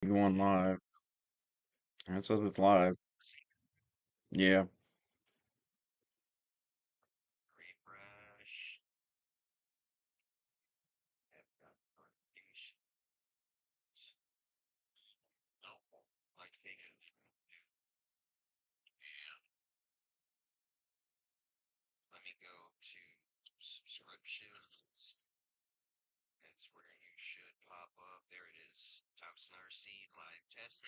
Going live. It says it's live. Yeah. Refresh. Have got notifications. No, I think let me go to subscriptions. That's where you should pop up. There it is. Thompson RC live test.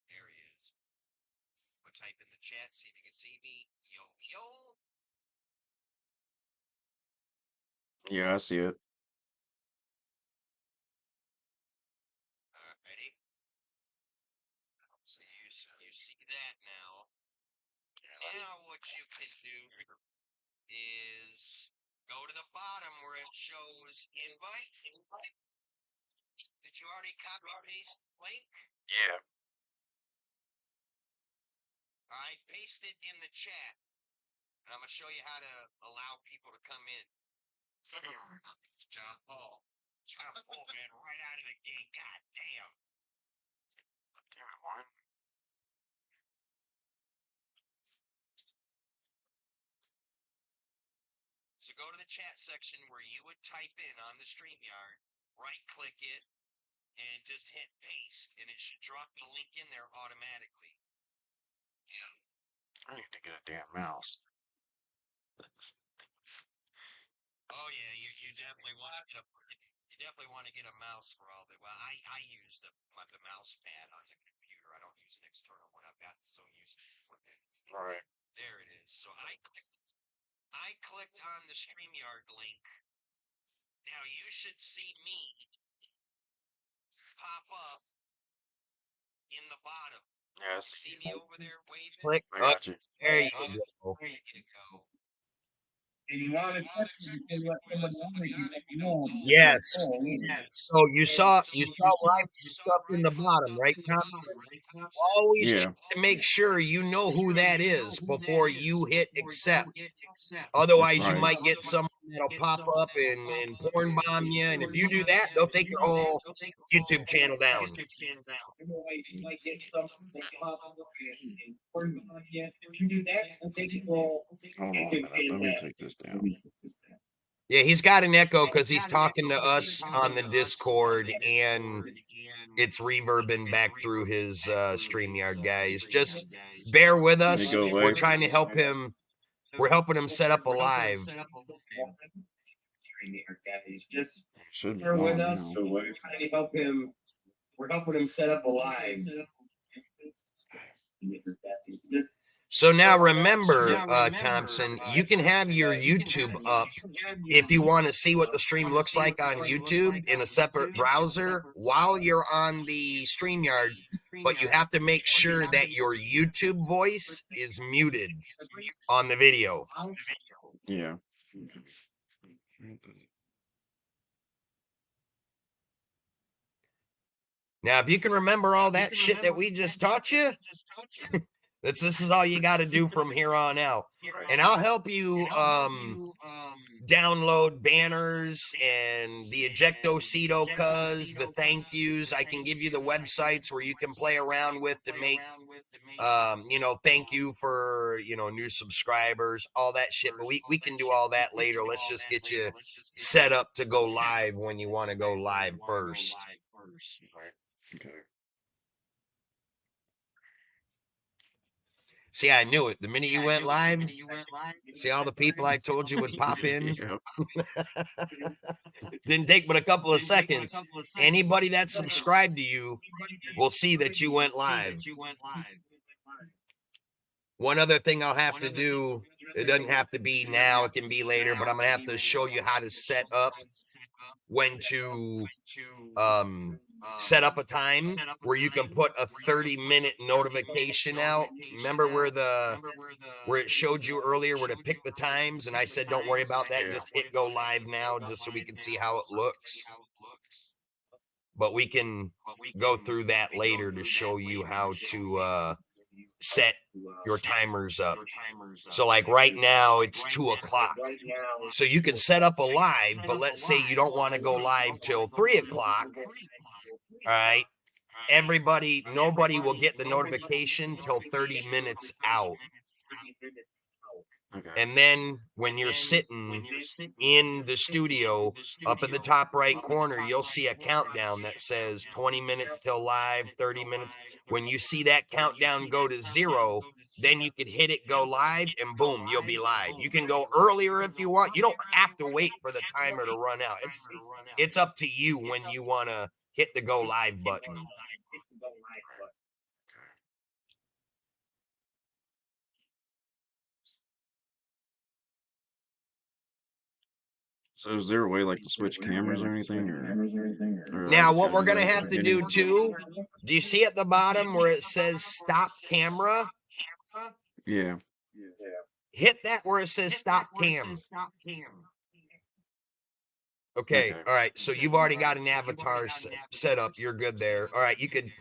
There he is. I'll type in the chat, see if you can see me. Yo, yo. Yeah, I see it. Ready? So you see that now. Now what you can do is go to the bottom where it shows invite. Did you already copy paste the link? Yeah. All right, paste it in the chat. And I'm going to show you how to allow people to come in. John Paul. John Paul, man, right out of the gate. God damn. Damn it, one. So go to the chat section where you would type in on the StreamYard, right-click it, and just hit paste, and it should drop the link in there automatically. Yeah. I need to get a damn mouse. Oh yeah, you definitely want to get a mouse for all the. Well, I use the mouse pad on the computer. I don't use an external one. I've gotten so used to it. All right. There it is. So I clicked on the StreamYard link. Now you should see me pop up in the bottom. Yes. See me over there waving? Click. I got you. There you go. There you go. And you want to touch it, you can let someone know that you let me know. Yes. Yes. So you saw live stuff in the bottom, right, Tom? Always Yeah. check to make sure you know who that is before you hit accept. Otherwise, you Right. might get someone that'll pop up and porn bomb you, and if you do that, they'll take your whole YouTube channel down. You might get something that pop up and burn on you. If you do that, I'll take it all. Hold on a minute. Let me take this down. Yeah, he's got an echo because he's talking to us on the Discord, and it's reverbing back through his StreamYard, guys. Just bear with us. go away. We're trying to help him. We're helping him set up a live. Just Should be bear with on us. now. So we're trying to help him. We're helping him set up a live. So now remember, Thompson, you can have your YouTube up if you want to see what the stream looks like on YouTube in a separate browser while you're on the StreamYard, but you have to make sure that your YouTube voice is muted on the video. Yeah. Now, if you can remember all that shit that we just taught you, this is all you got to do from here on out. And I'll help you download banners and the ejectocito cuz, the thank yous. I can give you the websites where you can play around with to make, thank you for, new subscribers, all that shit. But we can do all that later. Let's just get you set up to go live when you want to go live first. Okay. See, I knew it. The minute you went live, see all the people I told you would pop in? Didn't take but a couple of seconds. Anybody that subscribed to you will see that you went live. One other thing I'll have to do, it doesn't have to be now, it can be later, but I'm going to have to show you how to set up when to set up a time where you can put a 30-minute notification out. Remember where it showed you earlier where to pick the times, and I said don't worry about that, just hit go live now just so we can see how it looks. But we can go through that later to show you how to set your timers up. So like right now it's 2:00. So you can set up a live, but let's say you don't want to go live till 3:00. All right. nobody will get the notification till 30 minutes out. Okay. And then when you're sitting in the studio, up in the top right corner, you'll see a countdown that says 20 minutes till live, 30 minutes. When you see that countdown go to 0, then you can hit it, go live, and boom, you'll be live. You can go earlier if you want. You don't have to wait for the timer to run out. It's up to you when you want to hit the go live button. So is there a way like to switch cameras or anything, or I Now, just what gotta we're do going that to at the have to beginning? do too, do you see at the bottom where it says stop camera? Yeah. Hit that where it says stop cam. Okay. Okay. All right. So you've already got an avatar set up. You're good there. All right. You could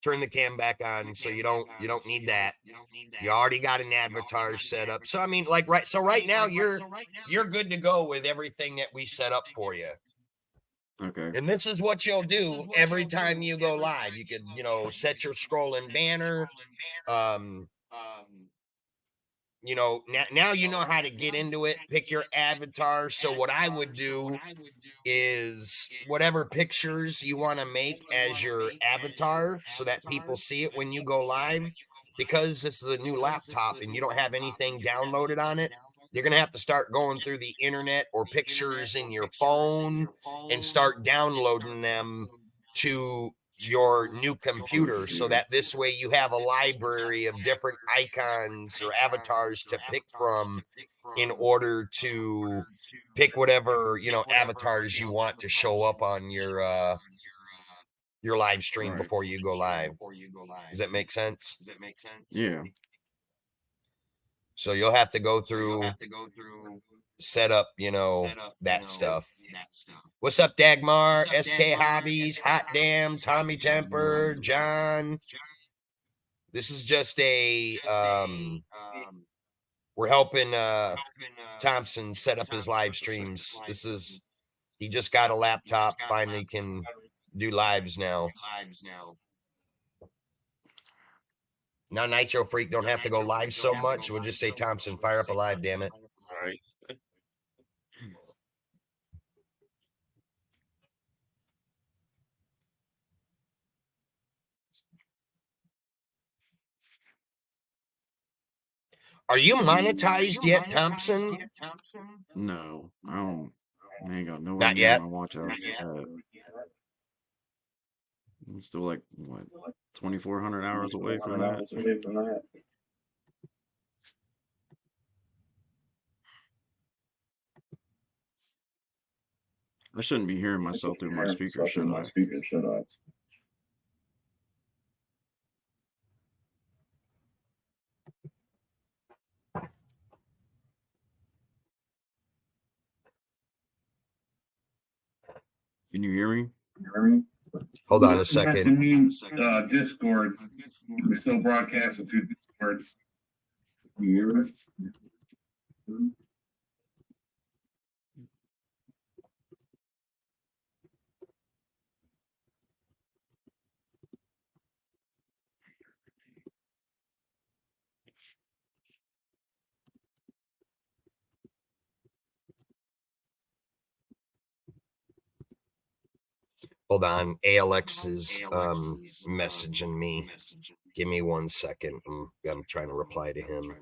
turn the cam back on, so you don't need that. You already got an avatar set up. So I mean, like right now you're good to go with everything that we set up for you. Okay. And this is what you'll do every time you go live. You could, set your scrolling banner. Now you know how to get into it. Pick your avatar. So what I would do is whatever pictures you want to make as your avatar so that people see it when you go live, because this is a new laptop and you don't have anything downloaded on it, you're going to have to start going through the internet or pictures in your phone and start downloading them to your new computer, so that this way you have a library of different icons or avatars to pick from in order to pick whatever avatars you want to show up on your live stream Right. before you go live. Does that make sense? Yeah. So you'll have to go through set up that stuff. What's up, Dagmar, SK Hobbies, Hot Damn, Tommy Temper, John? This is just a we're helping Thompson set up his live streams. He just got a laptop, finally can do lives now. Now Nitro Freak don't have to go live so much. We'll just say, Thompson, fire up a live, damn it. All right. Are you monetized yet, Thompson? No, I don't. I ain't got nowhere Not near yet. my watch hours yet. I'm still like what 2,400 hours away from that. I shouldn't be hearing myself through my speaker, should I? Can you hear me? Hold on a second. Discord. We still broadcasting through Discord. You hear me? Hold on. ALX is messaging me. Give me 1 second. I'm trying to reply to him.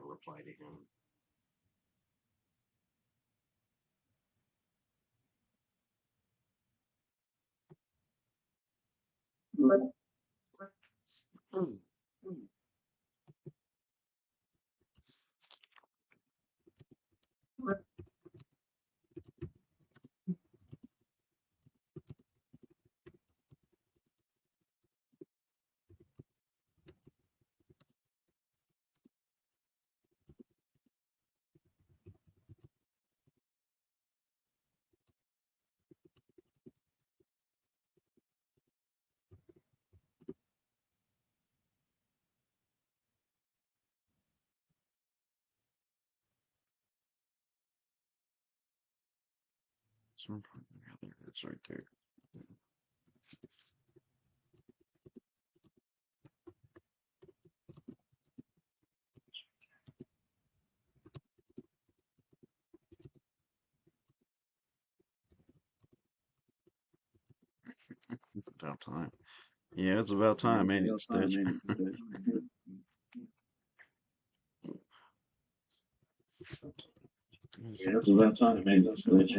It's right there. About time. Yeah, it's about time, ain't it, Stitch? Yeah, it's about time, man. That's good.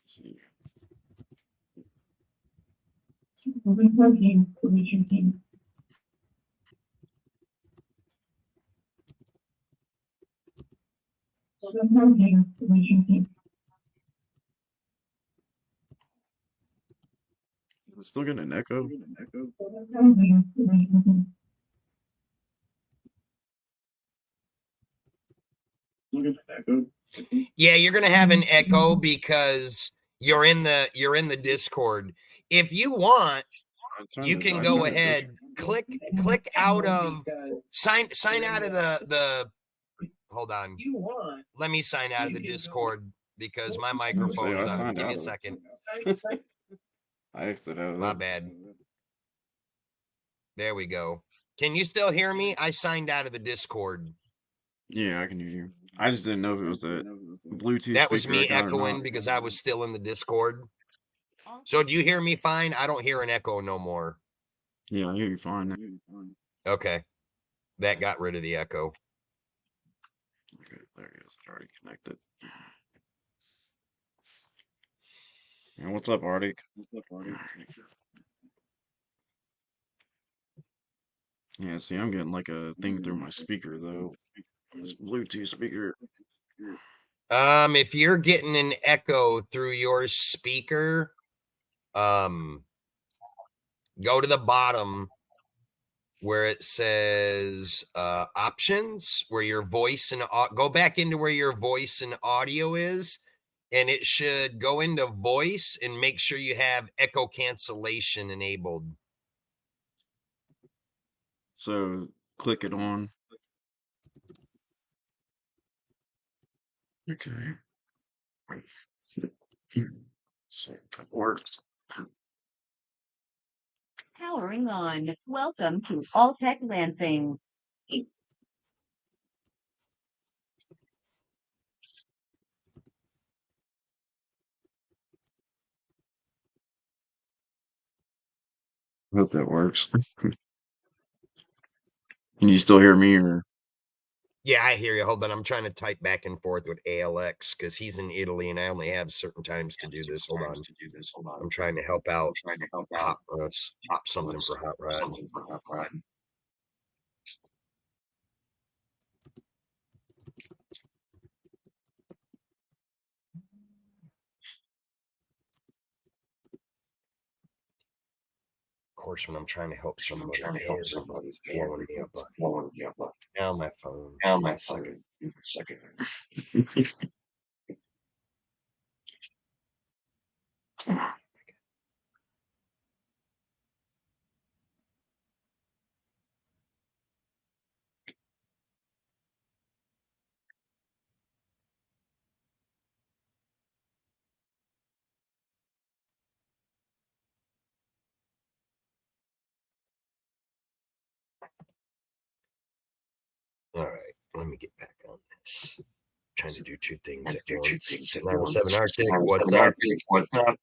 See. It's still getting an echo. Yeah, you're gonna have an echo because you're in the Discord. If you want, you can go ahead, click out of sign out of the hold on. You want. Let me sign out of the Discord because my microphone's on. Give me a second. I exited out of My that. bad. There we go. Can you still hear me? I signed out of the Discord. Yeah, I can hear you. I just didn't know if it was a Bluetooth. That was me speaker I got or echoing not. because I was still in the Discord. So do you hear me fine? I don't hear an echo no more. Yeah, I hear you fine now. Okay. That got rid of the echo. Okay, there it is. It's already connected. And what's up, Arctic? Yeah, see, I'm getting like a thing through my speaker though. This Bluetooth speaker. If you're getting an echo through your speaker, go to the bottom where it says options, where your voice and go back into where your voice and audio is, and it should go into voice and make sure you have echo cancellation enabled. So click it on. Okay. See if that works. Powering on. Welcome to All Tech Lansing. Hope that works. Can you still hear me or? Yeah, I hear you. Hold on. I'm trying to type back and forth with ALX because he's in Italy and I only have certain times to do this. Hold on. I'm trying to help out. Hot, something for Hot Rod. Of course, when I'm trying to help somebody, everybody's blowing me up. Now my phone. Now my phone. Second. All right, let me get back on this. Trying to do two things at once. 907 Arctic, what's up?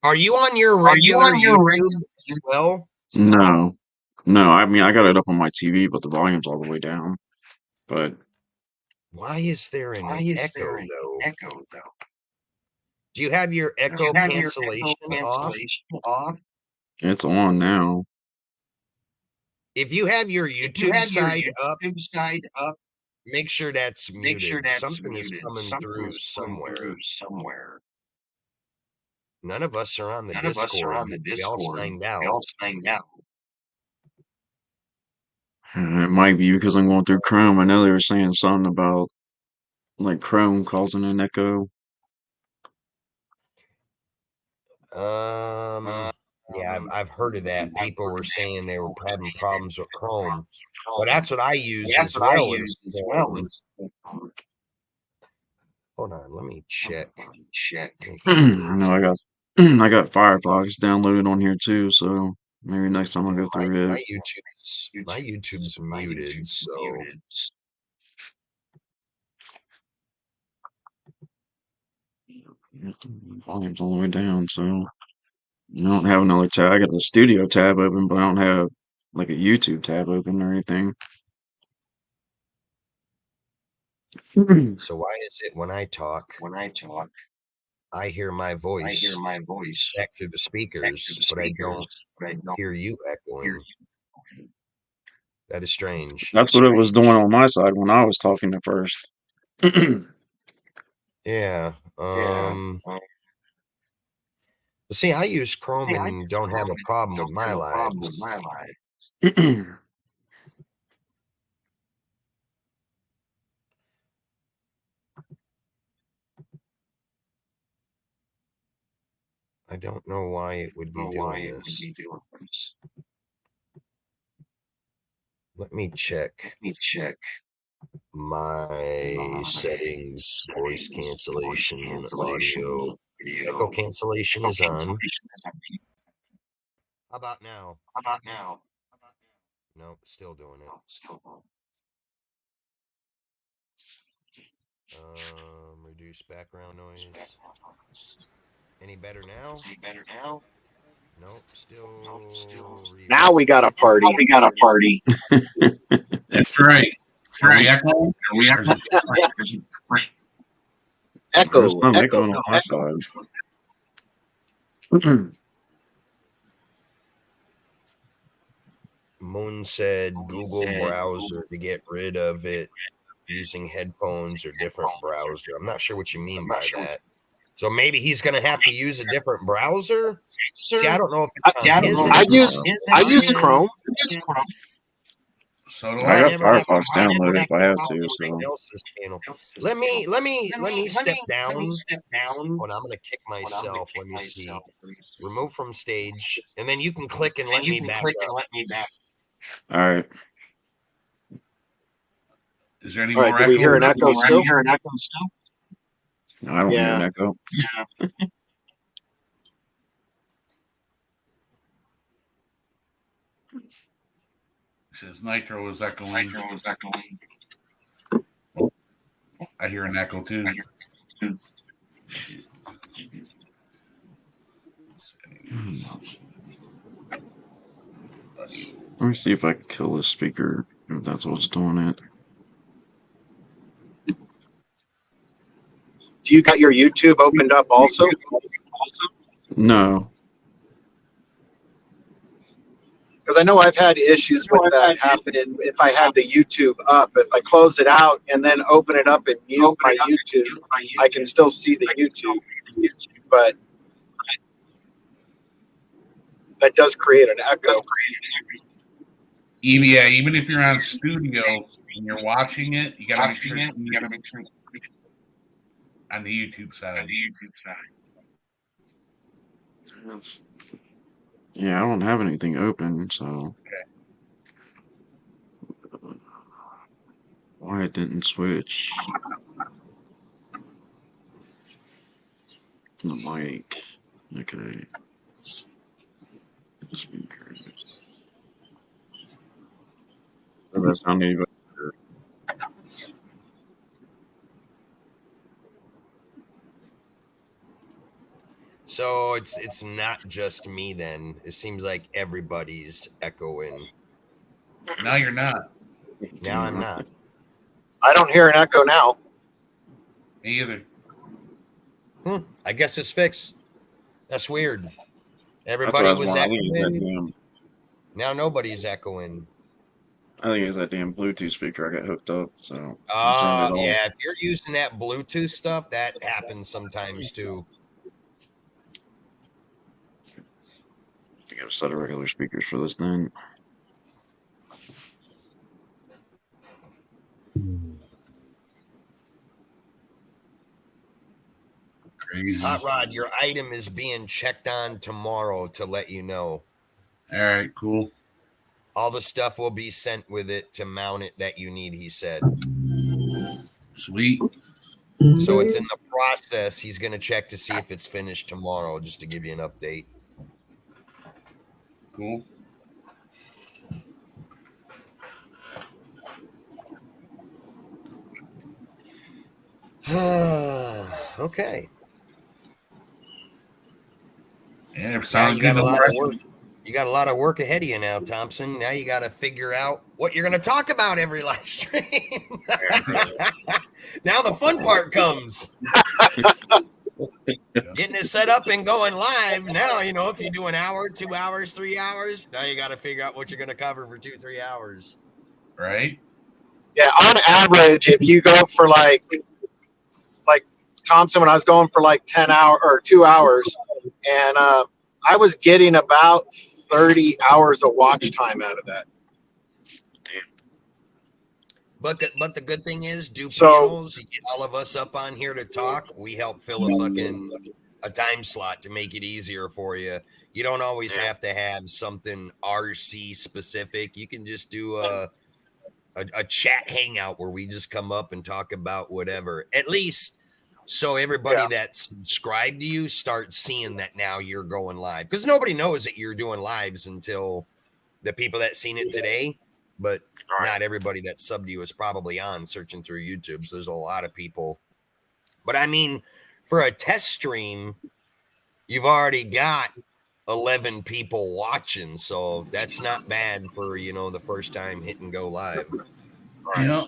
Are you on your regular YouTube as well? No. I mean, I got it up on my TV, but the volume's all the way down. But why is there an echo though? Do you have your echo cancellation off? it's on now. If you have your YouTube side up, make sure that's muted. Something is coming through somewhere. None of us are on the Discord. We all signed out. It might be because I'm going through Chrome. I know they were saying something about like Chrome causing an echo. Yeah, I've heard of that. People were saying they were having problems with Chrome. Well, that's what I use as well. Hold on, let me check. I know I got Firefox downloaded on here too, so Maybe next time I'll go through My it. YouTube's muted, so Volume's all the way down, so I don't have another tab. I got the studio tab open, but I don't have like a YouTube tab open or anything. so why is it when I talk, I hear my voice back through the speakers, but I don't hear you echoing? That is strange. That's what it was doing on my side when I was talking at first. Yeah. But see, I use Chrome and don't have a problem with my lives. I don't know why it would be doing this. Let me check my settings, voice cancellation, audio. Echo cancellation is on. How about now? Nope, still doing it. Reduce background noise. Any better now? Nope, still. Now we got a party. That's right. Are we echoing? Echo. There's some echoing on my side. Moon said Google browser to get rid of it using headphones or different browser. I'm not sure what you mean by that. So maybe he's going to have to use a different browser. See, I don't know if it's on his end. I use Chrome. So do I I. got Firefox downloaded if I have to. So Let me step down. Hold on, I'm gonna kick myself. Let me see. Remove from stage, and then you can click and let me back up. all right. Is there any All more right, do we hear an echo still? No, I don't hear an echo. It says Nitro is echoing. I hear an echo too. Let me see if I can kill this speaker, if that's what's doing it. Do you got your YouTube opened up also? No. Because I know I've had issues with that happening if I have the YouTube up. If I close it out and then open it up and mute my YouTube, I can still see the YouTube. But that does create an echo. Even if you're on studio and you're watching it, you gotta make sure on the YouTube side. Yeah, I don't have anything open, so. Okay. Why it didn't switch? The mic. Okay. Speakers. Oh, that's not any better. So it's not just me then. It seems like everybody's echoing. Now you're not. Now I'm not. I don't hear an echo now. Me either. I guess it's fixed. That's weird. Everybody was echoing. Now nobody's echoing. I think it's that damn Bluetooth speaker I got hooked up. So. Yeah. If you're using that Bluetooth stuff, that happens sometimes too. I got a set of regular speakers for this then. Crazy. Hot Rod, your item is being checked on tomorrow to let you know. All right, cool. All the stuff will be sent with it to mount it that you need, he said. Sweet. So it's in the process. He's going to check to see if it's finished tomorrow, just to give you an update. Cool. Okay. Yeah, Now sounds you good got a to lot watch. of work. You got a lot of work ahead of you now, Thompson. Now you got to figure out what you're going to talk about every live stream. Now the fun part comes. Getting it set up and going live. Now, you know, if you do an hour, 2 hours, 3 hours, now you got to figure out what you're going to cover for 2-3 hours. Right? Yeah, on average, if you go for like Thompson, when I was going for like 10 hour or 2 hours, and I was getting about 30 hours of watch time out of that. But the good thing is, do So- panels. You get all of us up on here to talk. We help fill a time slot to make it easier for you. You don't always have to have something RC specific. You can just do a chat hangout where we just come up and talk about whatever. At least so everybody that's subscribed to you starts seeing that now you're going live. Because nobody knows that you're doing lives until the people that seen it today. But not everybody that subbed you is probably on searching through YouTube. So there's a lot of people. But I mean, for a test stream, you've already got 11 people watching. So that's not bad for, you know, the first time hit and go live. Yeah.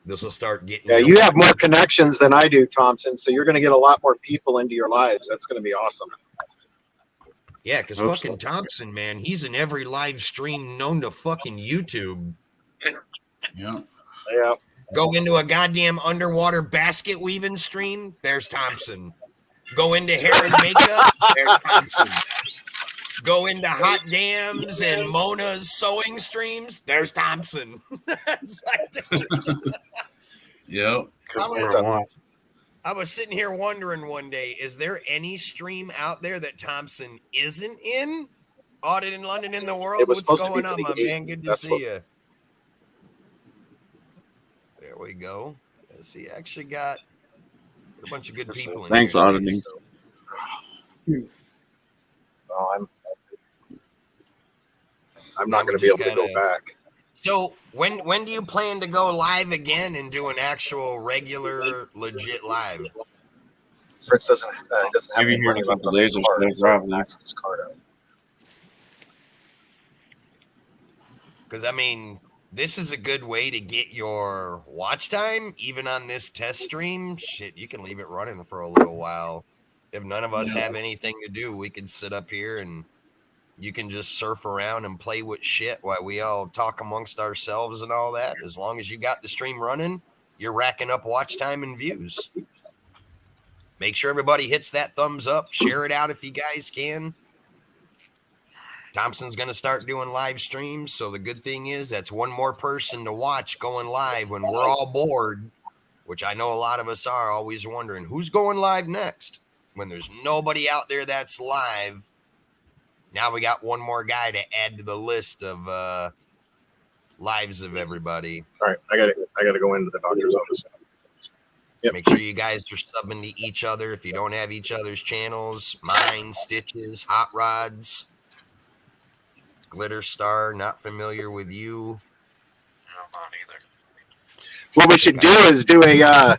This will start getting. Yeah, you have more connections than I do, Thompson. So you're going to get a lot more people into your lives. That's going to be awesome. Yeah, because fucking Thompson, man, he's in every live stream known to fucking YouTube. Yeah. Yeah. Go into a goddamn underwater basket weaving stream, there's Thompson. Go into hair and makeup, there's Thompson. Go into hot dams and Mona's sewing streams, there's Thompson. Yep. I was sitting here wondering one day, is there any stream out there that Thompson isn't in? Audit in London in the world? It was What's supposed to be going on, my the man? Good to That's see what- you. There we go. Yes, he actually got a bunch of good people in Thanks, here today, auditing. so- Oh, I'm not going to be able to go back. So when do you plan to go live again and do an actual regular legit live? Fritz doesn't have Maybe any here in money a left couple on days his or card, so, so probably. max his card out. Because I mean, this is a good way to get your watch time, even on this test stream. Shit, you can leave it running for a little while. If none of us have anything to do, we can sit up here and you can just surf around and play with shit while we all talk amongst ourselves and all that. As long as you got the stream running, you're racking up watch time and views. Make sure everybody hits that thumbs up. Share it out if you guys can. Thompson's going to start doing live streams. So the good thing is that's one more person to watch going live when we're all bored, which I know a lot of us are always wondering who's going live next. When there's nobody out there that's live, now we got one more guy to add to the list of lives of everybody. All right, I got to go into the doctor's office. Yep. Make sure you guys are subbing to each other if you don't have each other's channels. Mine, Stitches, Hot Rods, Glitter Star, not familiar with you. I'm not either. What we should do is do a,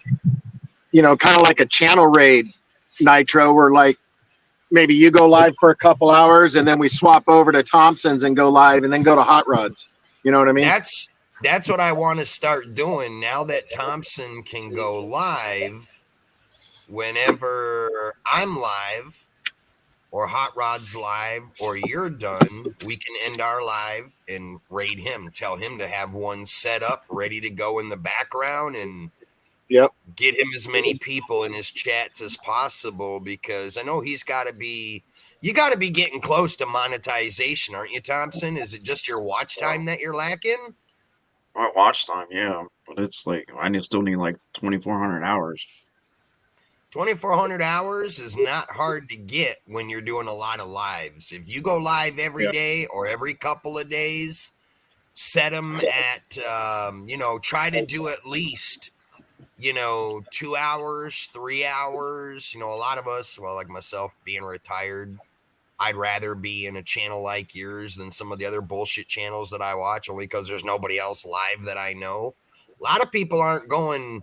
kind of like a channel raid, Nitro, where like maybe you go live for a couple hours and then we swap over to Thompson's and go live and then go to Hot Rods. You know what I mean? That's what I want to start doing now that Thompson can go live. Whenever I'm live or Hot Rod's live or you're done, we can end our live and raid him. Tell him to have one set up, ready to go in the background, and get him as many people in his chats as possible, because I know you got to be getting close to monetization, aren't you, Thompson? Is it just your watch time that you're lacking? Well, watch time, yeah, but it's like still need like 2,400 hours. 2,400 hours is not hard to get when you're doing a lot of lives. If you go live every day or every couple of days, set them at, try to do at least, 2 hours, 3 hours. A lot of us, well, like myself being retired, I'd rather be in a channel like yours than some of the other bullshit channels that I watch, only because there's nobody else live that I know. A lot of people aren't going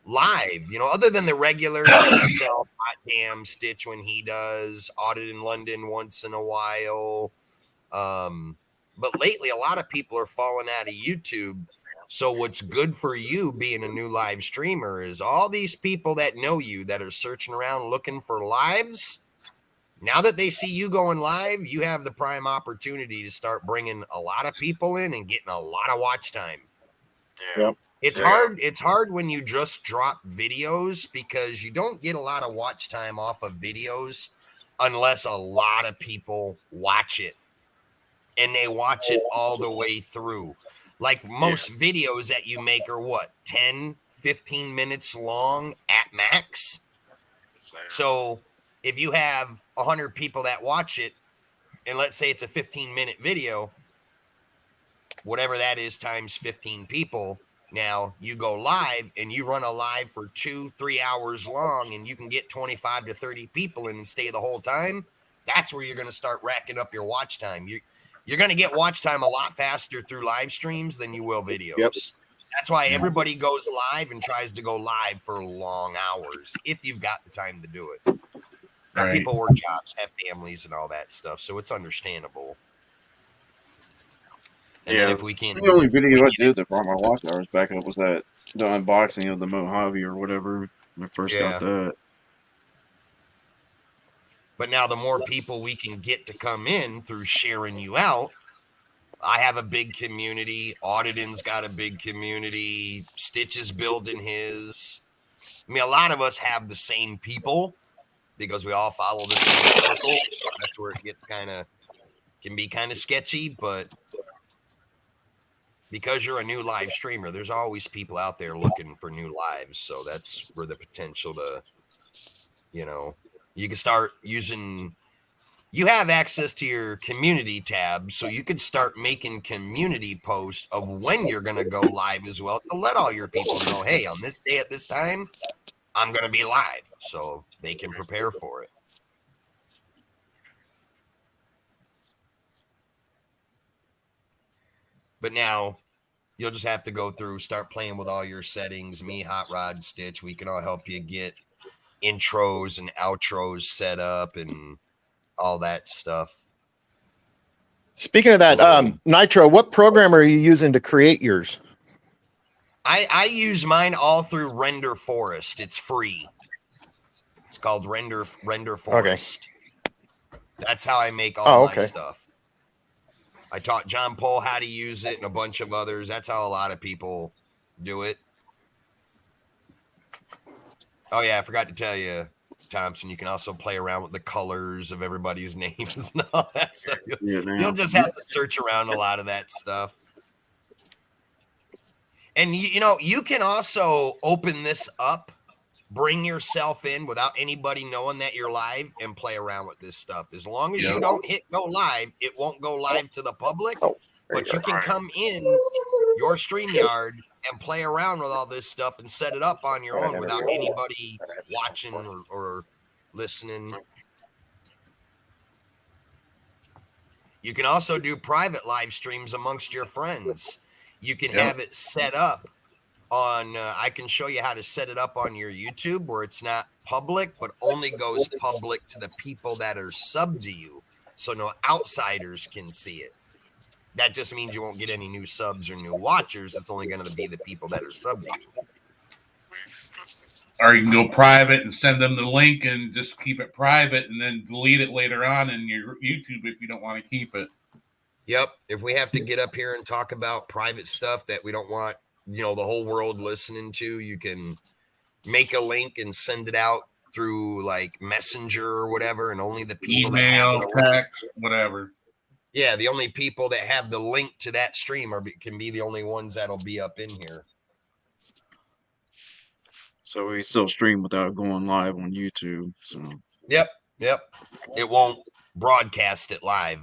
live, other than the regulars like myself, Hot Damn, Stitch when he does, Audit in London once in a while. But lately, a lot of people are falling out of YouTube. So what's good for you being a new live streamer is all these people that know you that are searching around looking for lives. Now that they see you going live, you have the prime opportunity to start bringing a lot of people in and getting a lot of watch time. Yep. It's hard. It's hard when you just drop videos because you don't get a lot of watch time off of videos unless a lot of people watch it and they watch it all the way through. Like most videos that you make are what, 10, 15 minutes long at max. So if you have 100 people that watch it, and let's say it's a 15-minute video, whatever that is times 15 people, now you go live and you run a live for 2-3 hours long and you can get 25 to 30 people in and stay the whole time. That's where you're going to start racking up your watch time. You're going to get watch time a lot faster through live streams than you will videos. Yep. That's why everybody goes live and tries to go live for long hours if you've got the time to do it. Now, Right. people work jobs, have families and all that stuff, so it's understandable. And then Yeah, if we can, the only video I did that brought my watch hours back up was the unboxing of the Mojave or whatever when I first got that. but now the more people we can get to come in through sharing you out, I have a big community. Auditing's got a big community. Stitch is building his. I mean, a lot of us have the same people because we all follow the same circle. That's where it gets can be kind of sketchy, but because you're a new live streamer, there's always people out there looking for new lives. So that's where the potential to, you can start using, you have access to your community tab. So you could start making community posts of when you're going to go live as well to let all your people know, hey, on this day at this time, I'm going to be live. So they can prepare for it. But now you'll just have to go through, start playing with all your settings. Me, Hot Rod, Stitch, we can all help you get intros and outros set up and all that stuff. Speaking of that, Nitro, what program are you using to create yours? I use mine all through Render Forest. It's free. It's called Render Forest. Okay. That's how I make all my stuff. I taught John Paul how to use it and a bunch of others. That's how a lot of people do it. Oh, yeah, I forgot to tell you, Thompson, you can also play around with the colors of everybody's names and all that stuff. You'll just have to search around a lot of that stuff. And, you can also open this up, bring yourself in without anybody knowing that you're live and play around with this stuff. As long as you don't hit go live, it won't go live to the public, but you can come in your StreamYard and play around with all this stuff and set it up on your own without anybody watching or listening. You can also do private live streams amongst your friends. You can have it set up on, I can show you how to set it up on your YouTube where it's not public, but only goes public to the people that are subbed to you. So no outsiders can see it. That just means you won't get any new subs or new watchers. It's only going to be the people that are subbed to you. Or you can go private and send them the link and just keep it private and then delete it later on in your YouTube if you don't want to keep it. Yep. If we have to get up here and talk about private stuff that we don't want, the whole world listening to, you can make a link and send it out through like Messenger or whatever, and only the people email, that have text, whatever. Yeah, the only people that have the link to that stream can be the only ones that'll be up in here. So we still stream without going live on YouTube. So Yep. It won't broadcast it live.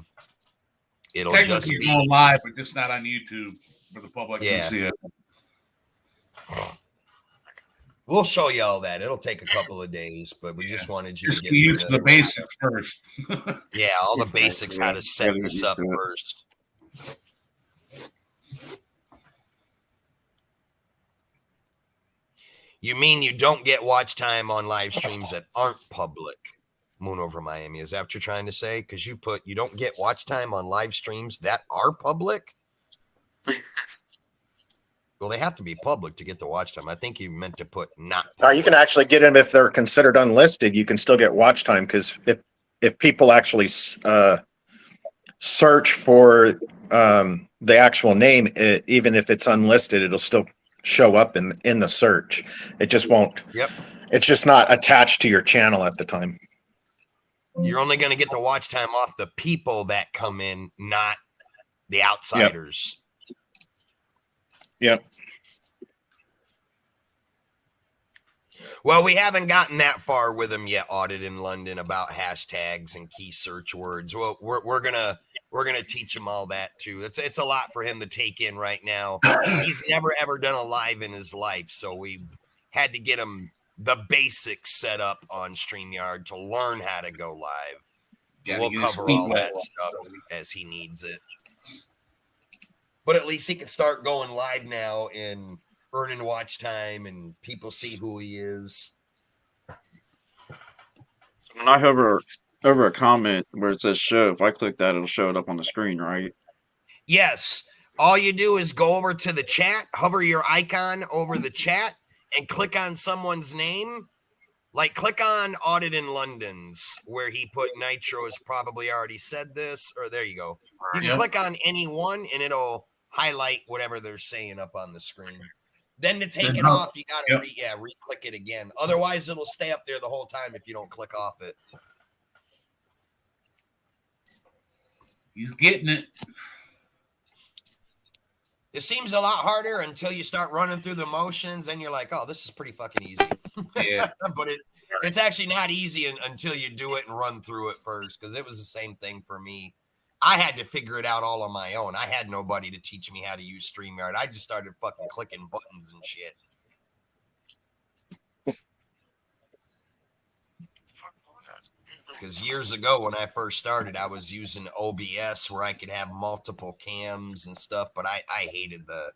It'll just be going live, but just not on YouTube for the public to see it. We'll show you all that. It'll take a couple of days, but we just wanted you just to get used to the basics first. Yeah, all the basics, how to set this up first. You mean you don't get watch time on live streams that aren't public? Moon over Miami. Is that what you're trying to say? Because you don't get watch time on live streams that are public? Well, they have to be public to get the watch time. I think you meant to put not public. You can actually get them if they're considered unlisted. You can still get watch time because if people actually search for the actual name, even if it's unlisted, it'll still show up in the search. It just won't. Yep. It's just not attached to your channel at the time. You're only going to get the watch time off the people that come in, not the outsiders. Yep. Well, we haven't gotten that far with them yet, Audit in London, about hashtags and key search words. Well, we're gonna teach him all that too. It's a lot for him to take in right now. He's never ever done a live in his life, so we had to get him the basics set up on StreamYard to learn how to go live. We'll cover all that stuff as he needs it. But at least he can start going live now and earning watch time, and people see who he is. When I hover over a comment where it says show, if I click that, it'll show it up on the screen, right? Yes. All you do is go over to the chat, hover your icon over the chat, and click on someone's name. Like, click on Audit in London's, where he put Nitro has probably already said this, or there you go. You can click on any one, and it'll highlight whatever they're saying up on the screen. Then to take it off, you got to re-click it again. Otherwise, it'll stay up there the whole time if you don't click off it. He's getting it. It seems a lot harder until you start running through the motions, and you're like, oh, this is pretty fucking easy. Yeah. But it's actually not easy until you do it and run through it first, because it was the same thing for me. I had to figure it out all on my own. I had nobody to teach me how to use StreamYard. I just started fucking clicking buttons and shit. Because years ago when I first started, I was using OBS where I could have multiple cams and stuff, but I hated the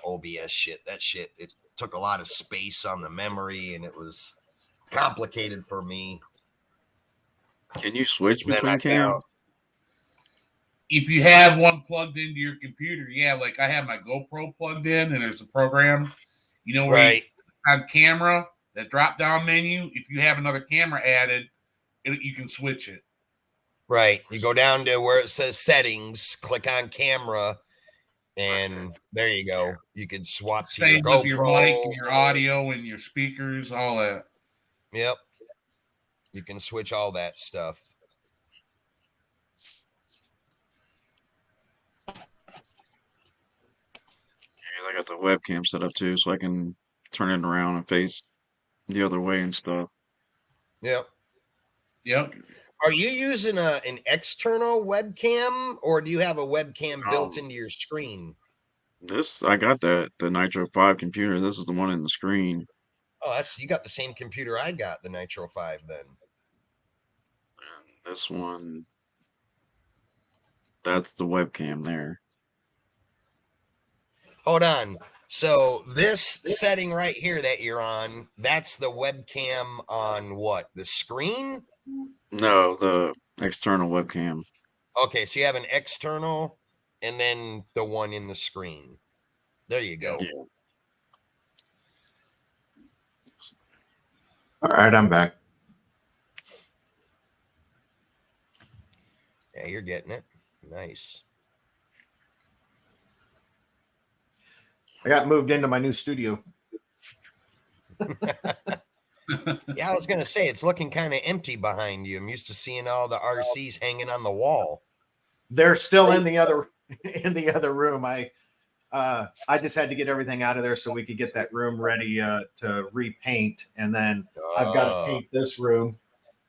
OBS shit. That shit, it took a lot of space on the memory, and it was complicated for me. Can you switch between cams? If you have one plugged into your computer, like I have my GoPro plugged in, and there's a program, where you have camera, that drop down menu. If you have another camera added, you can switch it. Right. You go down to where it says settings, click on camera, and there you go. You can swap to your GoPro, with your mic and your audio and your speakers, all that. Yep. You can switch all that stuff. I got the webcam set up too, so I can turn it around and face the other way and stuff. Yep. Yep. Are you using an external webcam, or do you have a webcam built into your screen? I got the Nitro 5 computer. This is the one in the screen. Oh, you got the same computer I got, the Nitro 5 then. And this one, that's the webcam there. Hold on. So this setting right here that you're on, that's the webcam on what? The screen? No, the external webcam. Okay, so you have an external and then the one in the screen. There you go. Yeah. All right, I'm back. Yeah, you're getting it. Nice. I got moved into my new studio. Yeah, I was going to say, it's looking kind of empty behind you. I'm used to seeing all the RCs hanging on the wall. They're still in the other room. I just had to get everything out of there so we could get that room ready to repaint, and then I've got to paint this room,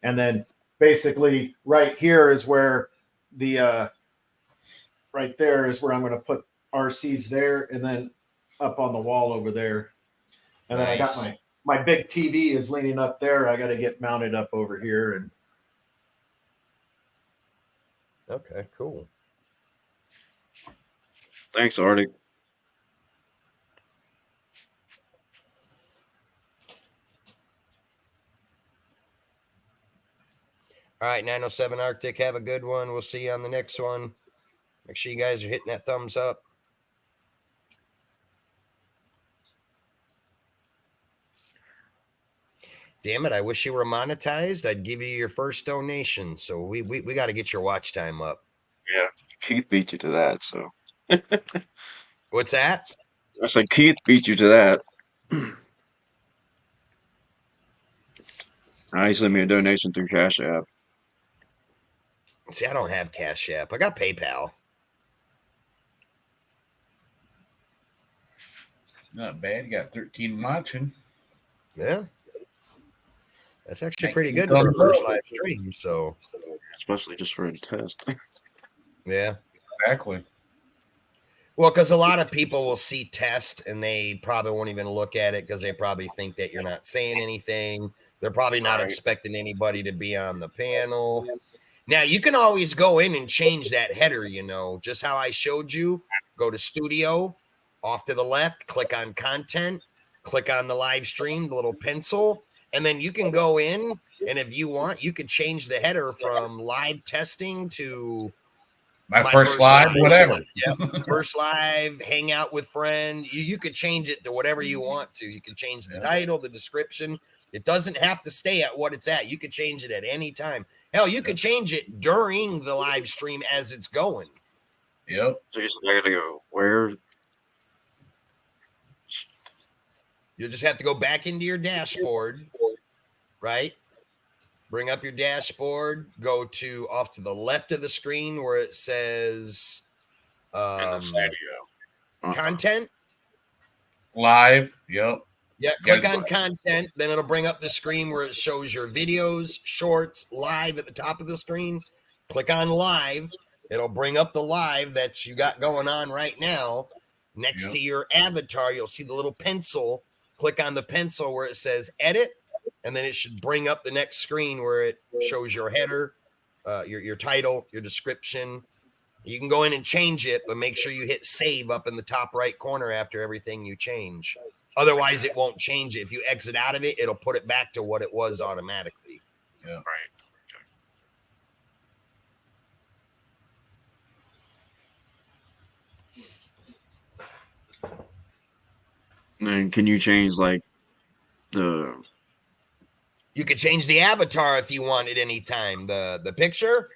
and then basically right here is where the right there is where I'm going to put RCs there, and then up on the wall over there, and then I got my big TV is leaning up there. I got to get mounted up over here, and okay, cool. Thanks, Arctic. All right, 907 Arctic, have a good one. We'll see you on the next one. Make sure you guys are hitting that thumbs up. Damn it, I wish you were monetized. I'd give you your first donation. So we got to get your watch time up. Yeah, Keith beat you to that. So What's that? I said Keith beat you to that. He sent me a donation through Cash App. See, I don't have Cash App. I got PayPal. Not bad. You got 13 watching. Yeah. That's actually pretty 19 good for a thumbs first up. live stream. So, Especially just for a test. yeah. Exactly. Well, because a lot of people will see test and they probably won't even look at it because they probably think that you're not saying anything. They're probably not expecting anybody to be on the panel. Now, you can always go in and change that header, you know, just how I showed you. Go to studio, off to the left, click on content, click on the live stream, the little pencil, and then you can go in, and if you want, you could change the header from live testing to my first live, whatever. Yeah, first live, hang out with friend. You could change it to whatever you want to. You can change the title, the description. It doesn't have to stay at what it's at. You could change it at any time. Hell, you could change it during the live stream as it's going. Yep. So you said I gotta go where? You just have to go back into your dashboard, right? Bring up your dashboard, go to off to the left of the screen where it says In the studio. content. Live. Yep. Yeah, click on content, then it'll bring up the screen where it shows your videos, shorts, live at the top of the screen. Click on live. It'll bring up the live that's you got going on right now. Next to your avatar, you'll see the little pencil. Click on the pencil where it says edit, and then it should bring up the next screen where it shows your header, your title, your description. You can go in and change it, but make sure you hit save up in the top right corner after everything you change. Otherwise, it won't change it. If you exit out of it, it'll put it back to what it was automatically. Yeah. Right. And can you change like the? You could change the avatar if you want at any time. The picture,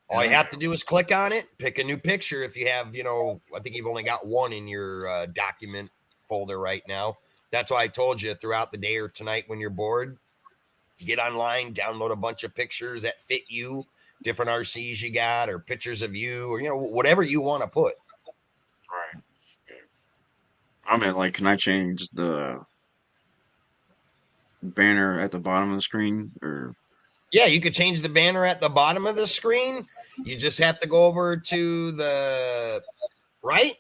all you have to do is click on it, pick a new picture. If you have, I think you've only got one in your document folder right now. That's why I told you throughout the day or tonight when you're bored, get online, download a bunch of pictures that fit you, different RCs you got, or pictures of you, or whatever you want to put. Right. I mean, like, can I change the banner at the bottom of the screen, or? Yeah, you could change the banner at the bottom of the screen. You just have to go over to the right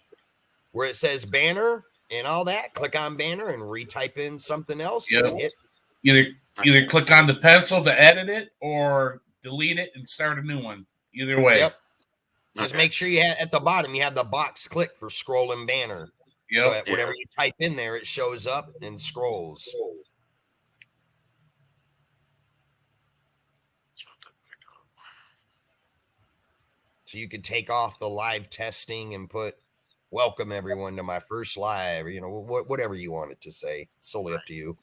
where it says banner and all that. Click on banner and retype in something else. Yep. And hit. Either click on the pencil to edit it or delete it and start a new one. Either way. Yep. Just make sure you have at the bottom you have the box click for scrolling banner. Yep. So whatever you type in there, it shows up and scrolls. So you could take off the live testing and put welcome everyone to my first live, or whatever you want it to say. It's solely up to you.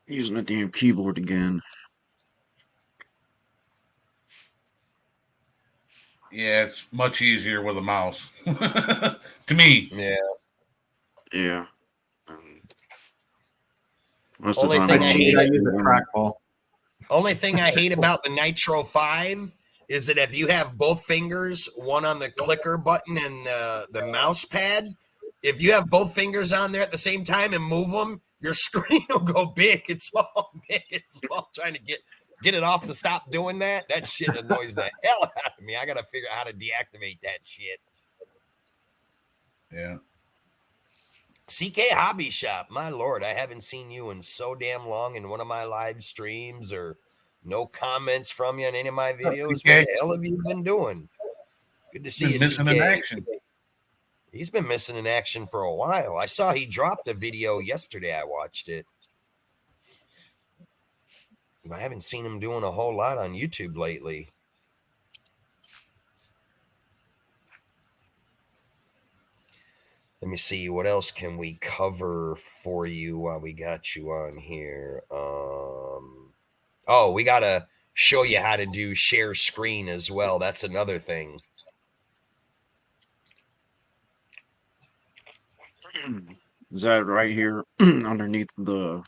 Using the damn keyboard again. Yeah, it's much easier with a mouse. To me. Yeah. Yeah. Most of Only the time, thing I use a trackball. Only thing I hate about the Nitro 5 is that if you have both fingers, one on the clicker button and the mouse pad, if you have both fingers on there at the same time and move them, your screen will go big and small, big and small. Trying to get it off to stop doing that. That shit annoys the hell out of me. I got to figure out how to deactivate that shit. Yeah. CK Hobby Shop, my lord, I haven't seen you in so damn long in one of my live streams or no comments from you on any of my videos. What the hell have you been doing? Good to see you, missing CK. in action. He's been missing in action for a while. I saw he dropped a video yesterday. I watched it. I haven't seen him doing a whole lot on YouTube lately. Let me see. What else can we cover for you while we got you on here? Oh, we got to show you how to do share screen as well. That's another thing. Is that right here underneath the...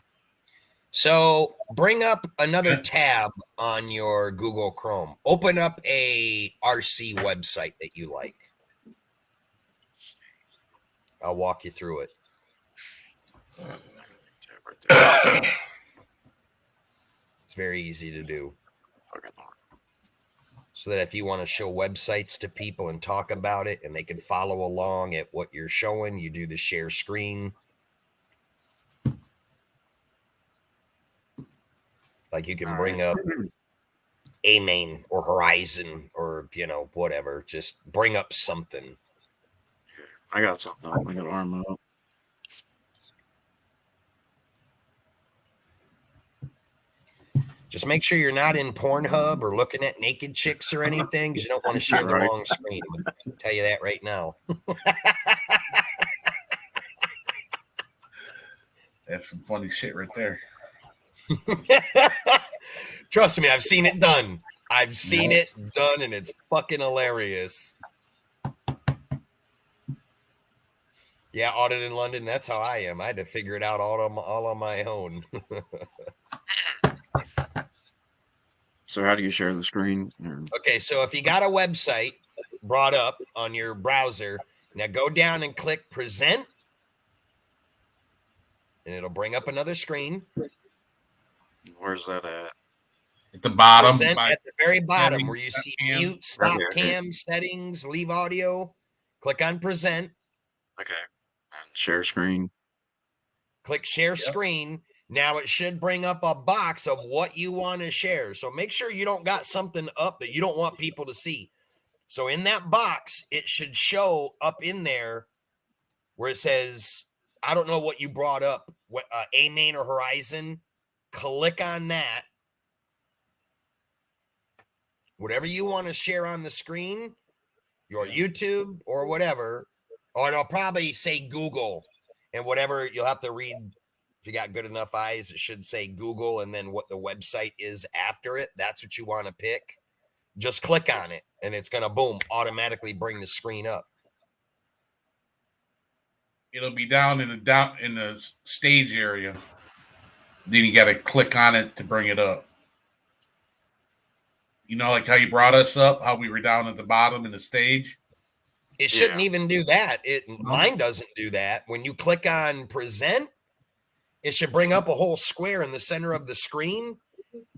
So bring up another tab on your Google Chrome. Open up a RC website that you like. I'll walk you through it. It's very easy to do. So that if you want to show websites to people and talk about it and they can follow along at what you're showing, you do the share screen. Like you can bring up AMain or Horizon or, you know, whatever. Just bring up something. I got something up. I got arm up. Just make sure you're not in Pornhub or looking at naked chicks or anything, because you don't want to share the wrong screen. I'll tell you that right now. That's some funny shit right there. Trust me, I've seen it done. I've seen it done, and it's fucking hilarious. Yeah, audit in London. That's how I am. I had to figure it out all on my own. So how do you share the screen? Okay, so if you got a website brought up on your browser, now go down and click Present, and it'll bring up another screen. Where's that at? At the bottom. Present at the very bottom where you see cam. mute, stop cam, settings, leave audio. Click on Present. Okay. And share screen. Click Share Screen. Now it should bring up a box of what you want to share. So make sure you don't got something up that you don't want people to see. So in that box, it should show up in there where it says, I don't know what you brought up, what AMain or Horizon. Click on that. Whatever you want to share on the screen, your YouTube or whatever, or it'll probably say Google and whatever you'll have to read. If you got good enough eyes, it should say Google and then what the website is after it. That's what you want to pick. Just click on it and it's going to, boom, automatically bring the screen up. It'll be down in the stage area. Then you got to click on it to bring it up. You know, like how you brought us up, how we were down at the bottom in the stage? It shouldn't even do that. Mine doesn't do that. When you click on Present, it should bring up a whole square in the center of the screen,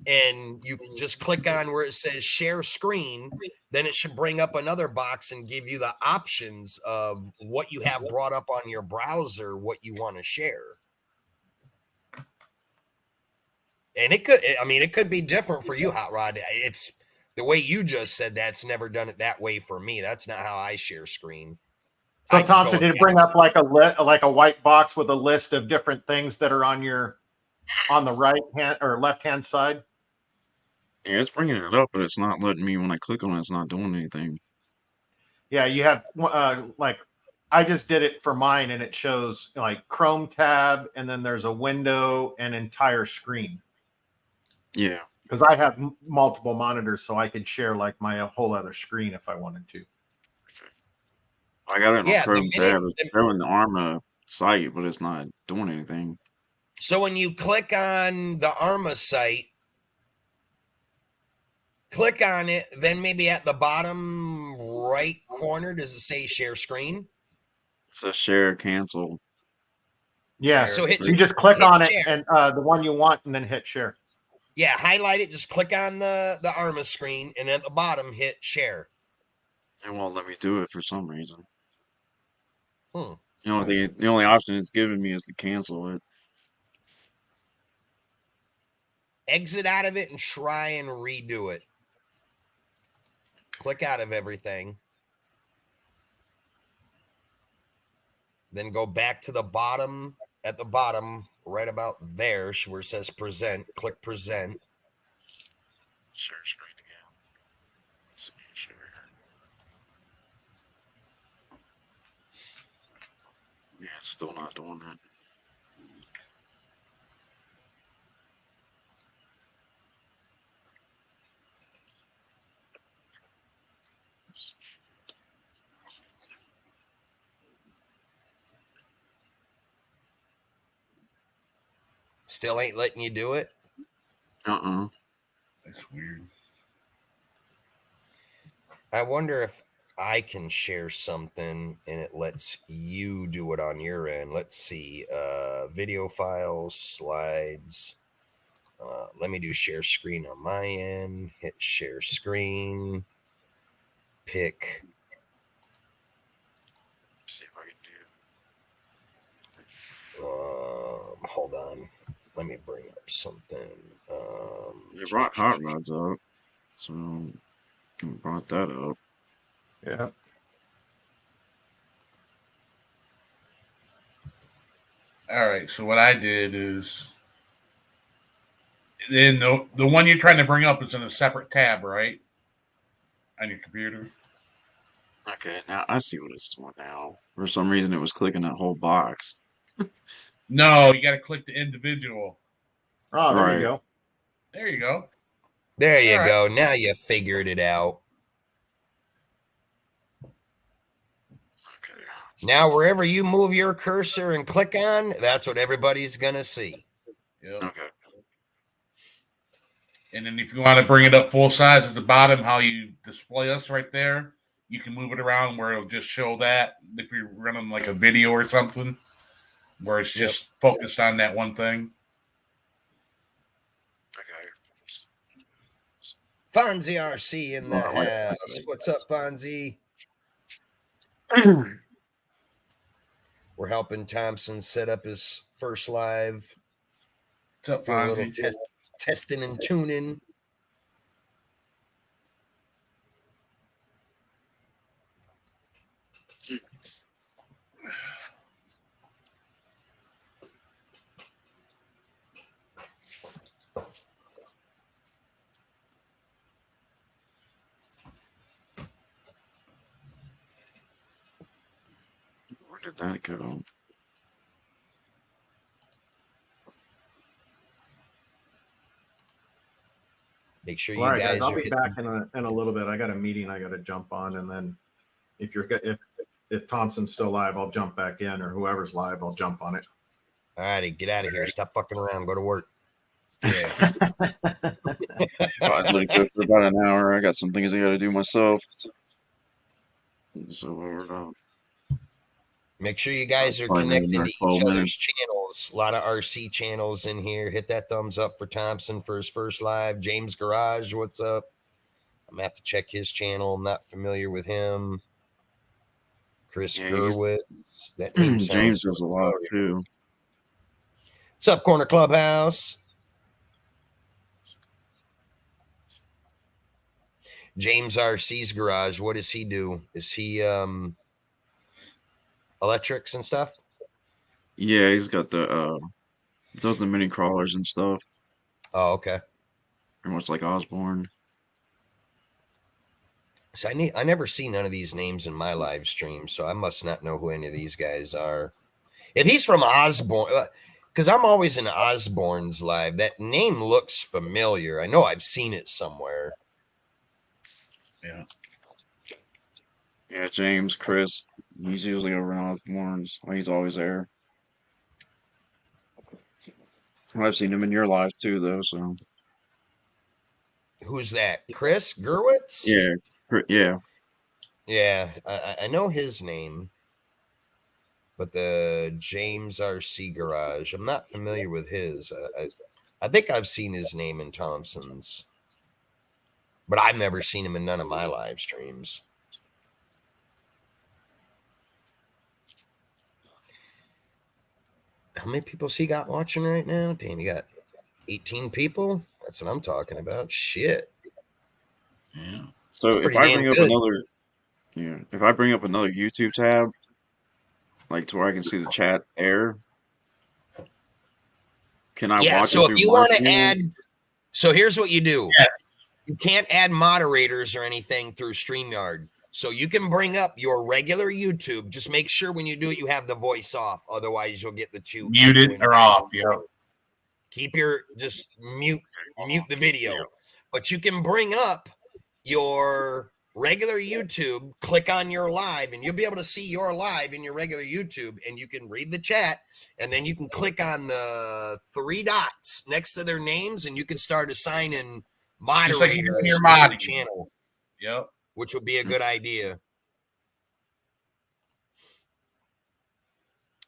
and you just click on where it says Share Screen. Then it should bring up another box and give you the options of what you have brought up on your browser, what you want to share. And it could be different for you, Hot Rod. It's the way you just said that's never done it that way for me. That's not how I share screen. So Thompson, did it bring up like a white box with a list of different things that are on the right hand or left hand side? Yeah, it's bringing it up, but it's not letting me. When I click on it, it's not doing anything. Yeah, you have like I just did it for mine, and it shows like Chrome tab, and then there's a window and entire screen. Yeah, because I have multiple monitors, so I could share like my whole other screen if I wanted to. I got it on Chrome tab. It's showing the Arma site, but it's not doing anything. So when you click on the Arma site, click on it, then maybe at the bottom right corner, does it say share screen? It says share, cancel. Yeah, so you just click on it and the one you want, and then hit share. Yeah, highlight it, just click on the Arma screen, and at the bottom, hit share. It won't let me do it for some reason. Hmm. You know, the only option it's giving me is to cancel it. Exit out of it and try and redo it. Click out of everything. then go back to the bottom, at the bottom, right about there, where it says present. Click present. Share screen again. Let's see, share. Yeah, it's still not doing that. Still ain't letting you do it? That's weird. I wonder if I can share something and it lets you do it on your end. Let's see. Video files, slides. Let me do share screen on my end. Hit share screen. Pick. See if I can do. Hold on. Let me bring up something. They brought hot rods up, so brought that up. Yeah. All right. So what I did is, then the one you're trying to bring up is in a separate tab, right? On your computer. Okay, now I see what it's doing now. For some reason, it was clicking that whole box. No, you got to click the individual. Oh, there Right. you go. There you go. There you All go. Now you figured it out. Okay. Now, wherever you move your cursor and click on, that's what everybody's going to see. Yep. Okay. And then if you want to bring it up full size at the bottom, how you display us right there, you can move it around where it'll just show that if you're running like a video or something, where it's just focused on that one thing. Okay. Fonzie RC in the house. What's up, Fonzie? We're helping Thompson set up his first live. What's up, Do a little Fonzie? testing and tuning. Where did that go? Make sure All you right, guys guys. I'll are be back in a little bit. I got a meeting I got to jump on, and then if Thompson's still live, I'll jump back in, or whoever's live, I'll jump on it. All righty, get out of here. Stop fucking around. Go to work. Yeah. I'd let it go for about an hour. I got some things I got to do myself. So we're Make sure you guys are Probably maybe connecting to another each 12 other's minutes. channels. A lot of RC channels in here. Hit that thumbs up for Thompson for his first live. James Garage, what's up? I'm going to have to check his channel. I'm not familiar with him. Chris Yeah, he's- Gerwitz. That name sounds James so does a lot familiar. too. What's up, Corner Clubhouse? James RC's Garage. What does he do? Is he electrics and stuff? Yeah, he's got the does the mini crawlers and stuff. Oh, okay. Pretty much like Osborne. So I never see none of these names in my live stream, so I must not know who any of these guys are. If he's from Osborne, because I'm always in Osborne's live, that name looks familiar. I know I've seen it somewhere. Yeah. Yeah, James, Chris. He's usually over in Osborne's. He's always there. I've seen him in your live too, though. So Who's that? Chris Gerwitz? yeah, yeah. Yeah, I know his name, but the James RC Garage, I'm not familiar with his. I think I've seen his name in Thompson's, but I've never seen him in none of my live streams. How many people's he got watching right now? Damn, he got 18 people. That's what I'm talking about. Shit. Yeah. So That's if pretty I damn bring up good. another, yeah, if I bring up another YouTube tab, like to where I can see the chat there. Can I Yeah, watch so it if through you my want to channel? add, so here's what you do. Yeah. You can't add moderators or anything through StreamYard. So you can bring up your regular YouTube. Just make sure when you do it, you have the voice off. Otherwise, you'll get the two Muted echo or and off, yeah. Keep your, just mute the video. But you can bring up your regular YouTube, click on your live, and you'll be able to see your live in your regular YouTube, and you can read the chat, and then you can click on the 3 dots next to their names, and you can start assigning moderators Just like you do in your to modding. channel, Yep. which would be a good idea.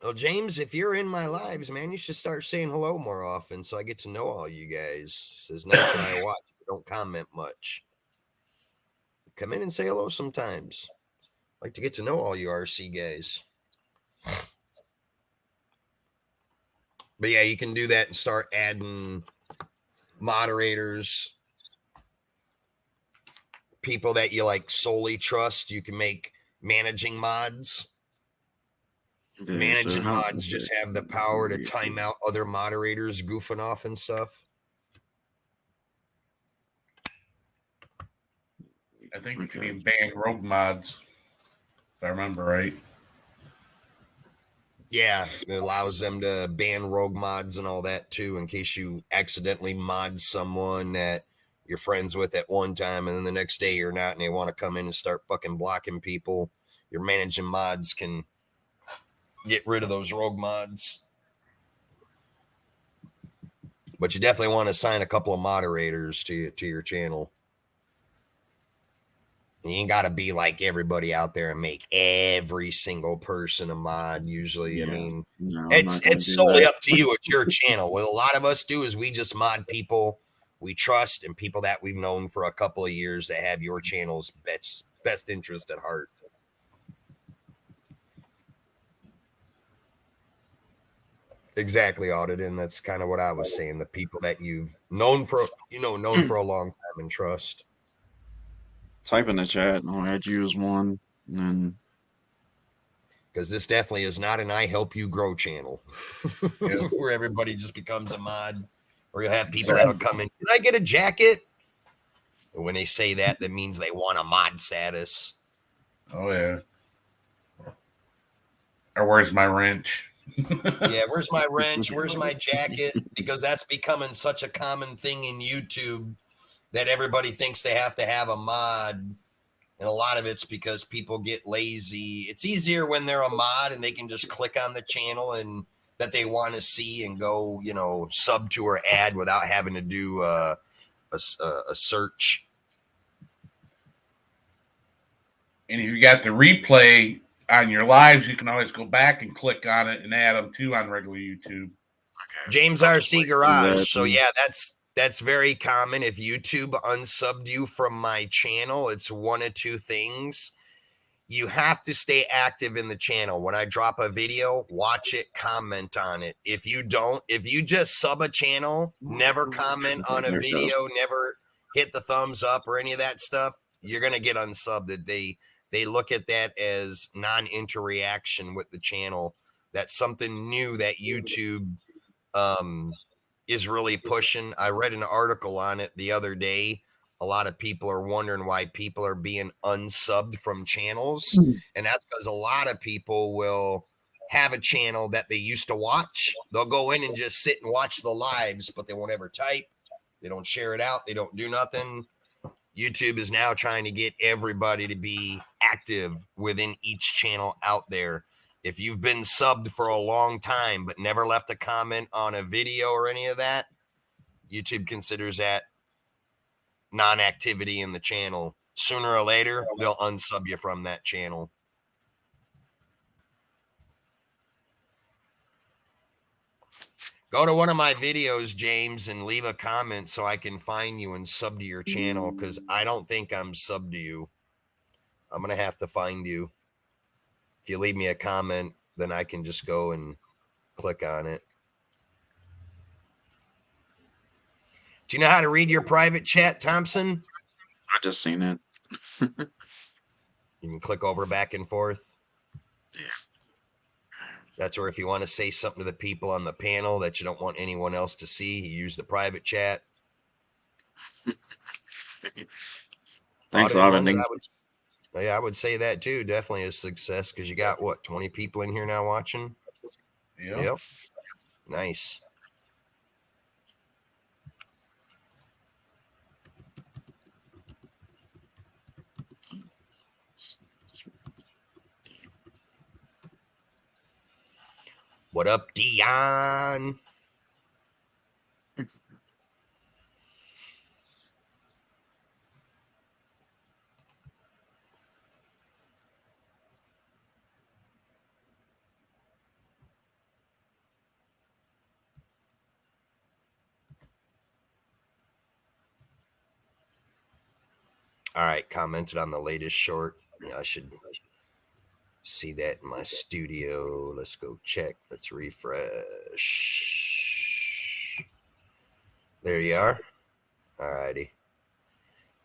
Well, James, if you're in my lives, man, you should start saying hello more often so I get to know all you guys. Says nice that I watch, but don't comment much. Come in and say hello sometimes. Like to get to know all you RC guys. But yeah, you can do that and start adding moderators, people that you like solely trust. You can make managing mods. Yeah, Managing so how- mods just have the power to time out other moderators goofing off and stuff. I think you Okay. can even ban rogue mods, if I remember right. Yeah, it allows them to ban rogue mods and all that too, in case you accidentally mod someone that you're friends with at one time and then the next day you're not and they want to come in and start fucking blocking people. Your managing mods can get rid of those rogue mods. But you definitely want to assign a couple of moderators to your channel. You ain't got to be like everybody out there and make every single person a mod. Usually, I Yeah. mean, No, I'm it's not gonna do solely that. up to you. It's your channel. What a lot of us do is we just mod people we trust and people that we've known for a couple of years that have your channel's best interest at heart. Exactly, Audited, and that's kind of what I was saying. The people that you've known for a long time and trust. Type in the chat and I'll add you as one. And then Because this definitely is not an I help you grow channel where everybody just becomes a mod, or you'll have people that'll come in. Can I get a jacket? And when they say that, that means they want a mod status. Oh, yeah. Or where's my wrench? Yeah, where's my wrench? Where's my jacket? Because that's becoming such a common thing in YouTube that everybody thinks they have to have a mod. And a lot of it's because people get lazy. It's easier when they're a mod and they can just click on the channel and that they want to see and go, sub to or add without having to do a search. And if you got the replay on your lives, you can always go back and click on it and add them too on regular YouTube. James RC Garage. So yeah, that's very common. If YouTube unsubbed you from my channel, it's one of two things. You have to stay active in the channel. When I drop a video, watch it, comment on it. If you just sub a channel, never comment on a video, never hit the thumbs up or any of that stuff, you're going to get unsubbed. They look at that as non-interaction with the channel. That's something new that YouTube is really pushing. I read an article on it the other day. A lot of people are wondering why people are being unsubbed from channels. And that's because a lot of people will have a channel that they used to watch. They'll go in and just sit and watch the lives, but they won't ever type. They don't share it out. They don't do nothing. YouTube is now trying to get everybody to be active within each channel out there. If you've been subbed for a long time but never left a comment on a video or any of that, YouTube considers that non-activity in the channel. Sooner or later, they'll unsub you from that channel. Go to one of my videos, James, and leave a comment so I can find you and sub to your channel, because I don't think I'm subbed to you. I'm going to have to find you. If you leave me a comment, then I can just go and click on it. Do you know how to read your private chat, Thompson? I just seen it. You can click over back and forth. Yeah. That's where if you want to say something to the people on the panel that you don't want anyone else to see, you use the private chat. Thanks, Audit in Ivan. London, I would say that too. Definitely a success because you got what, 20 people in here now watching? Yep. Nice. What up, Dion? All right, commented on the latest short. Yeah, I should see that in my studio. Let's go check. Let's refresh. There you are. All righty.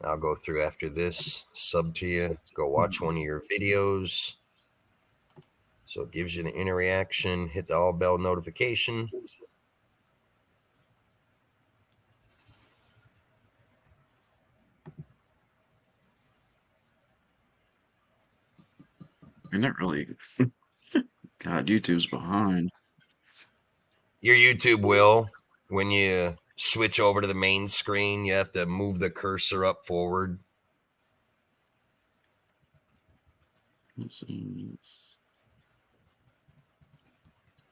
I'll go through after this, sub to you, go watch one of your videos. So it gives you an interaction. Hit the all bell notification. And that really, God, YouTube's behind. Your YouTube will, when you switch over to the main screen, you have to move the cursor up forward. Let's see.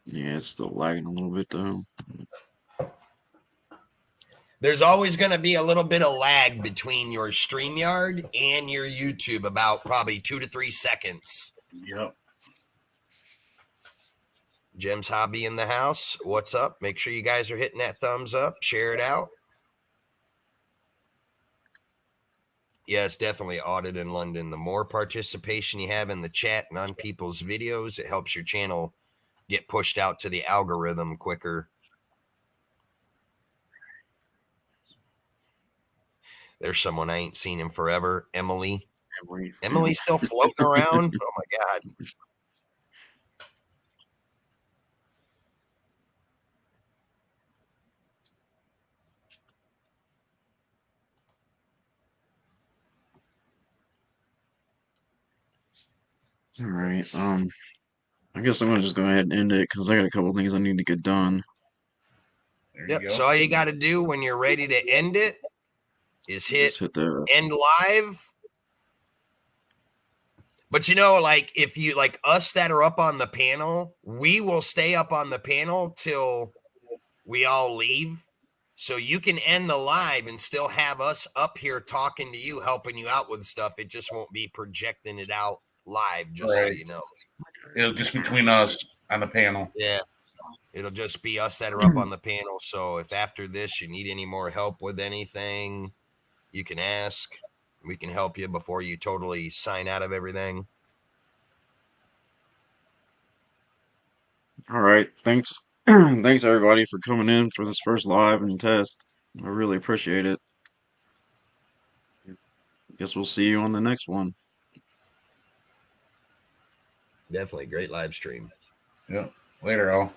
Yeah, it's still lagging a little bit though. There's always going to be a little bit of lag between your StreamYard and your YouTube, about probably 2 to 3 seconds. Yep. Jim's Hobby in the house. What's up? Make sure you guys are hitting that thumbs up. Share it out. Yeah, it's definitely Audit in London. The more participation you have in the chat and on people's videos, it helps your channel get pushed out to the algorithm quicker. There's someone I ain't seen in forever. Emily. Emily's still floating around? Oh, my God. All right. I guess I'm gonna just go ahead and end it because I got a couple things I need to get done. Yep. So all you got to do when you're ready to end it is hit the end live. But you know, like if you like us that are up on the panel, we will stay up on the panel till we all leave. So you can end the live and still have us up here talking to you, helping you out with stuff. It just won't be projecting it out live, just so you know. It'll just be between us on the panel. Yeah. It'll just be us that are up on the panel. So if after this you need any more help with anything, you can ask. We can help you before you totally sign out of everything. All right. Thanks. Thanks everybody for coming in for this first live and test. I really appreciate it. Guess we'll see you on the next one. Definitely great live stream. Yep. Later, all.